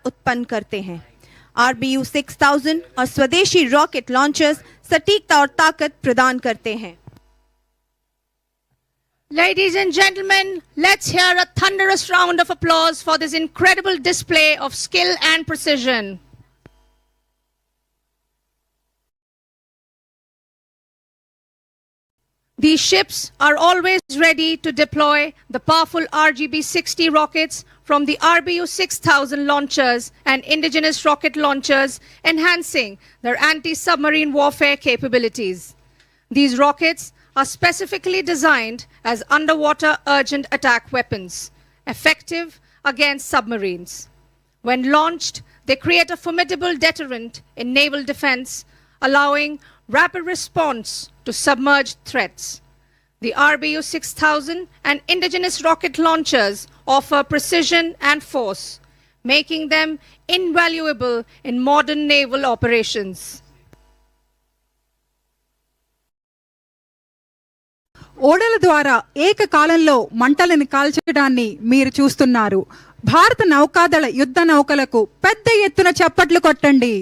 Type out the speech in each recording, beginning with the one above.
उत्पन्न करते हैं। RBU 6000 और स्वदेशी रॉकेट लॉन्चर्स सटीकता और ताकत प्रदान करते हैं। Ladies and gentlemen, let's hear a thunderous round of applause for this incredible display of skill and precision. These ships are always ready to deploy the powerful RGB-60 rockets from the RBU 6000 launchers and indigenous rocket launchers, enhancing their anti-submarine warfare capabilities. These rockets are specifically designed as underwater urgent attack weapons, effective against submarines. When launched, they create a formidable deterrent in naval defense, allowing rapid response to submerged threats. The RBU 6000 and indigenous rocket launchers offer precision and force, making them invaluable in modern naval operations. ఓడల ద్వారా ఏకకాలంలో మంటలను కాల్చడాన్ని మీరు చూస్తున్నారు. భారత నౌకాదళ యుద్ధ నౌకలకు పెద్ద ఎత్తున చప్పట్లు కొట్టండి.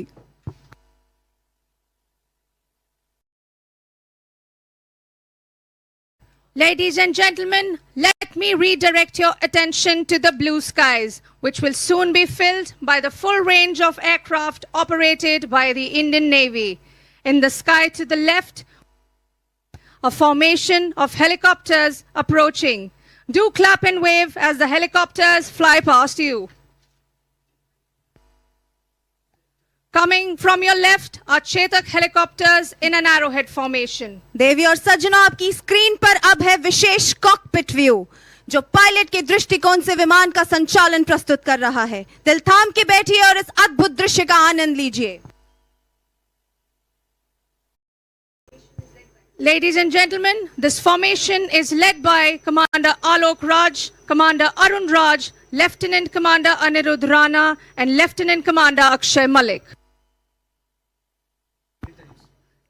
Ladies and gentlemen, let me redirect your attention to the blue skies, which will soon be filled by the full range of aircraft operated by the Indian Navy. In the sky to the left, a formation of helicopters approaching. Do clap and wave as the helicopters fly past you. Coming from your left are Chetak helicopters in an arrowhead formation. देवी और सज्जनों, आपकी screen पर अब है विशेष cockpit view, जो pilot के दृष्टिकोण से विमान का संचालन प्रस्तुत कर रहा है। दिल थाम के बैठिए और इस अद्भुत दृश्य का आनंद लीजिए। Ladies and gentlemen, this formation is led by Commander Alok Raj, Commander Arun Raj, Lieutenant Commander Anirudh Rana, and Lieutenant Commander Akshay Malik.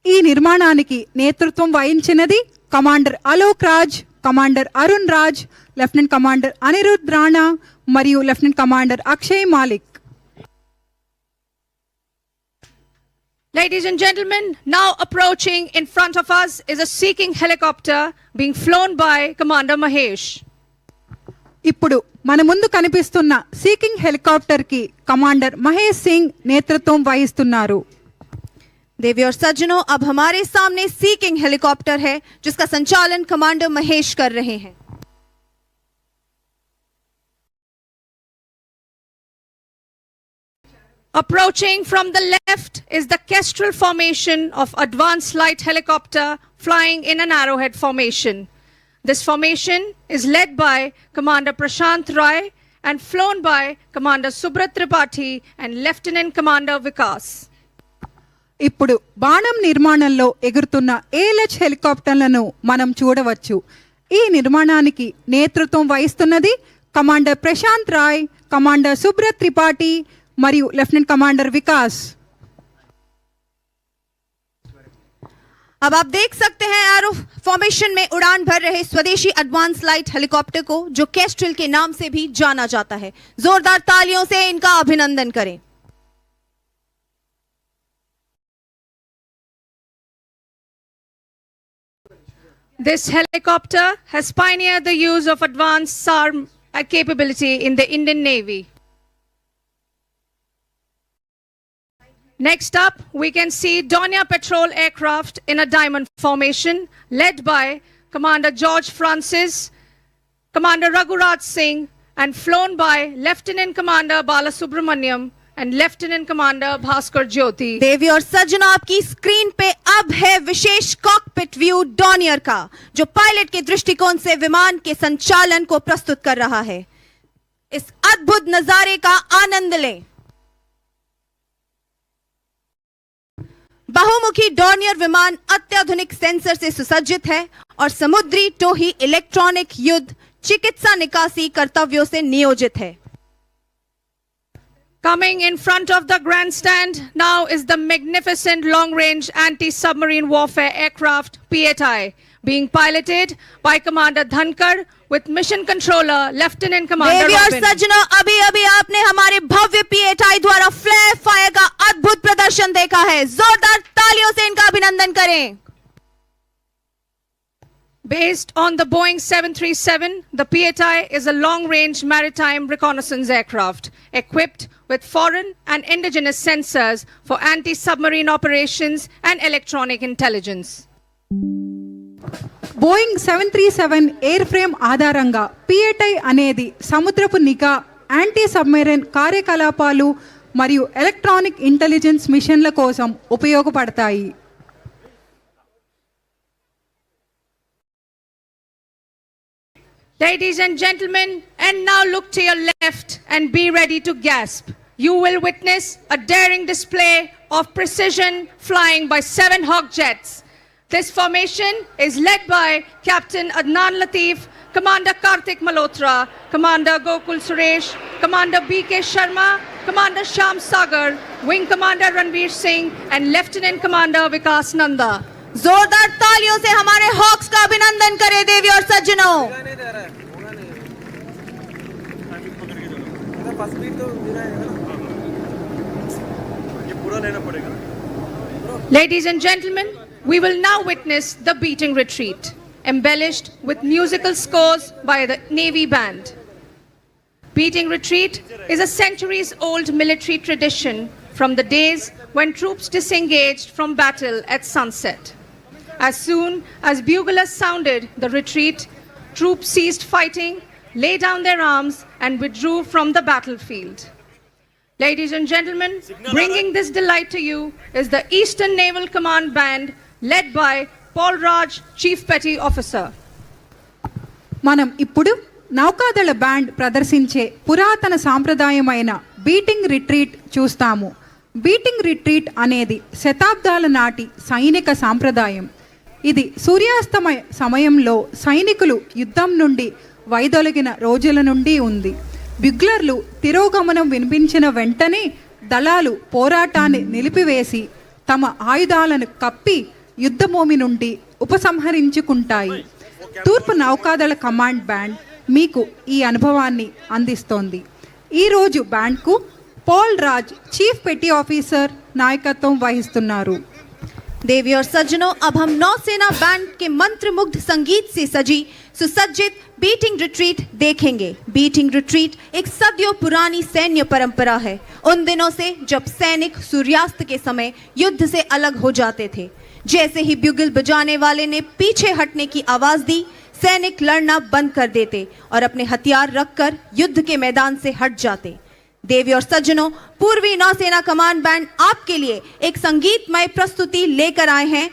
ఈ నిర్మాణానికి నేతృత్వం వహించినది commander Alok Raj, commander Arun Raj, lieutenant commander Anirudh Rana మరియు lieutenant commander Akshay Malik. Ladies and gentlemen, now approaching in front of us is a Sea King helicopter being flown by Commander Mahesh. ఇప్పుడు మన ముందు కనిపిస్తున్న see king helicopter కి కమాండర్ మహేష్ సింగ్ నేతృత్వం వహిస్తున్నారు. देवी और सज्जनों, अब हमारे सामने सी किंग हेलीकॉप्टर है, जिसका संचालन कमांडर महेश कर रहे हैं। Approaching from the left is the Kestrel formation of advanced light helicopter flying in an arrowhead formation. This formation is led by Commander Prashant Rai and flown by Commander Subrat Tripathi and Lieutenant Commander Vikas. ఇప్పుడు బాణం నిర్మాణంలో ఎగురుతున్న AlH హెలికాప్టర్లను మనం చూడవచ్చు. ఈ నిర్మాణానికి నేతృత్వం వహిస్తున్నది commander Prashanth Roy, commander Subrat Tripathi మరియు lieutenant commander Vikas. अब आप देख सकते हैं एरो फॉर्मेशन में उड़ान भर रहे स्वदेशी एडवांस लाइट हेलीकॉप्टर को, जो केस्ट्रल के नाम से भी जाना जाता है। जोरदार तालियों से इनका अभिनंदन करें। This helicopter has pioneered the use of advanced SAR capability in the Indian Navy. Next up, we can see Donia patrol aircraft in a diamond formation led by Commander George Francis, Commander Raghuraj Singh, and flown by Lieutenant Commander Balasubramaniam and Lieutenant Commander Bhaskar Jyoti. देवी और सज्जनों, आपकी screen पे अब है विशेष cockpit view Dornier का, जो pilot के दृष्टिकोण से विमान के संचालन को प्रस्तुत कर रहा है। इस अद्भुत नजारे का आनंद लें। बहुमुखी डॉनियर विमान अत्याधुनिक सेंसर से सुसज्जित है और समुद्री टोही इलेक्ट्रॉनिक युद्ध चिकित्सा निकासी कर्तव्यों से नियोजित है। Coming in front of the grandstand now is the magnificent long-range anti-submarine warfare aircraft P8I, being piloted by Commander Dhankar with Mission Controller Lieutenant Commander देवी और Robin. सज्जनों, अभी अभी आपने हमारे भव्य पीएटाई द्वारा फ्लेयर फायर का अद्भुत प्रदर्शन देखा है। जोरदार तालियों से इनका अभिनंदन करें। Based on the Boeing 737, the PATI is a long-range maritime reconnaissance aircraft equipped with foreign and indigenous sensors for anti-submarine operations and electronic intelligence. Boeing 737 air frame ఆధారంగా పిఏటై అనేది సముద్రపు నిఘా, యాంటీ సబ్మెరైన్ కార్యకలాపాలు మరియు ఎలక్ట్రానిక్ ఇంటెలిజెన్స్ మిషన్ల కోసం ఉపయోగపడతాయి. Ladies and gentlemen, and now look to your left and be ready to gasp. You will witness a daring display of precision flying by 7 Hawk jets. This formation is led by Captain Adnan Latif, Commander Karthik Malhotra, Commander Gokul Suresh, Commander B.K. Sharma, Commander Sham Sagar, Wing Commander Ranveer Singh, and Lieutenant Commander Vikas Nanda. जोरदार तालियों से हमारे hawks का अभिनंदन करें देवी और सज्जनों। Ladies and gentlemen, we will now witness the beating retreat, embellished with musical scores by the Navy Band. Beating retreat is a centuries-old military tradition from the days when troops disengaged from battle at sunset. As soon as buglers sounded the retreat, troops ceased fighting, laid down their arms, and withdrew from the battlefield. Ladies and gentlemen, bringing this delight to you is the Eastern Naval Command Band led by Paul Raj, Chief Petty Officer. మనం ఇప్పుడు నౌకాదళ band ప్రదర్శించే పురాతన సాంప్రదాయమైన beating retreat చూస్తాము. Beating retreat అనేది శతాబ్దాల నాటి సైనిక సాంప్రదాయం. ఇది సూర్యాస్తమయ సమయంలో సైనికులు యుద్ధం నుండి వైదొలగిన రోజుల నుండి ఉంది. బిగ్లర్లు తిరోగమనం వినిపించిన వెంటనే దళాలు పోరాటాన్ని నిలిపివేసి తమ ఆయుధాలను కప్పి యుద్ధభూమి నుండి ఉపసంహరించుకుంటాయి. తూర్పు నౌకాదళ కమాండ్ బ్యాండ్ మీకు ఈ అనుభవాన్ని అందిస్తోంది. ఈరోజు బ్యాండ్కు పౌల్ రాజ్, చీఫ్ పెట్టి ఆఫీసర్ నాయకత్వం వహిస్తున్నారు. देवी और सज्जनों, अब हम नौसेना बैंड के मंत्रमुग्ध संगीत से सजी सुसज्जित बीटिंग रिट्रीट देखेंगे। बीटिंग रिट्रीट एक सदियों पुरानी सैन्य परंपरा है, उन दिनों से जब सैनिक सूर्यास्त के समय युद्ध से अलग हो जाते थे। जैसे ही ब्यूगल बजाने वाले ने पीछे हटने की आवाज दी, सैनिक लड़ना बंद कर देते और अपने हथियार रखकर युद्ध के मैदान से हट जाते। देवी और सज्जनों, पूर्वी नौसेना कमांड बैंड आपके लिए एक संगीतमय प्रस्तुति लेकर आए हैं।